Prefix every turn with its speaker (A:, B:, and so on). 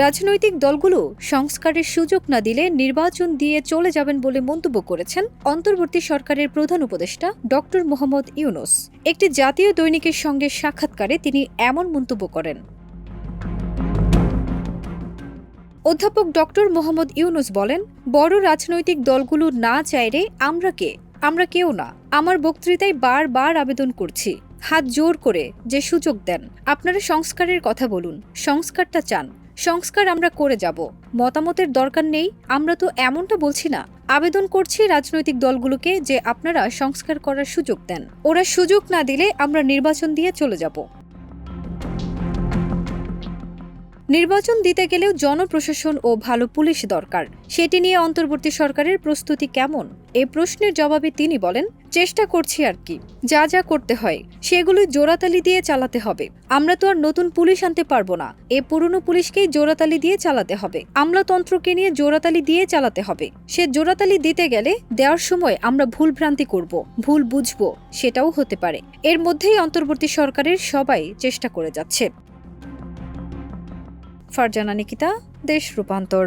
A: রাজনৈতিক দলগুলো সংস্কারের সুযোগ না দিলে নির্বাচন দিয়ে চলে যাবেন বলে মন্তব্য করেছেন অন্তর্বর্তী সরকারের প্রধান উপদেষ্টা ডক্টর মোহাম্মদ ইউনূস। একটি জাতীয় দৈনিকের সঙ্গে সাক্ষাৎকারে তিনি এমন মন্তব্য করেন। অধ্যাপক ডক্টর মোহাম্মদ ইউনূস বলেন, বড় রাজনৈতিক দলগুলো না চাইলে আমরা কে? আমরা কেউ না। আমার বক্তৃতায় বারবার আবেদন করছি, হাত জোর করে যে সুযোগ দেন, আপনারা সংস্কারের কথা বলুন, সংস্কারটা চান, সংস্কার আমরা করে যাব। মতামতের দরকার নেই আমরা তো এমনটা বলছি না। আবেদন করছি রাজনৈতিক দলগুলোকে যে আপনারা সংস্কার করার সুযোগ দেন। ওরা সুযোগ না দিলে আমরা নির্বাচন দিয়ে চলে যাব। নির্বাচন দিতে গেলেও জনপ্রশাসন ও ভালো পুলিশ দরকার। সেটি নিয়ে অন্তর্বর্তী সরকারের প্রস্তুতি কেমন? এই প্রশ্নের জবাবে তিনি বলেন, চেষ্টা করছি আর কি। যা যা করতে হয় সেগুলো জোড়াতালি দিয়ে চালাতে হবে। আমরা তো আর নতুন পুলিশ আনতে পারবো না। এ পুরনো পুলিশকেই জোড়াতালি দিয়ে চালাতে হবে। আমলাতন্ত্রকে নিয়ে জোড়াতালি দিয়ে চালাতে হবে। সে জোড়াতালি দিতে গেলে দেওয়ার সময় আমরা ভুল ভ্রান্তি করব, ভুল বুঝবো, সেটাও হতে পারে। এর মধ্যেই অন্তর্বর্তী সরকারের সবাই চেষ্টা করে যাচ্ছে। ফারজানা নিকিতা, দেশ রূপান্তর।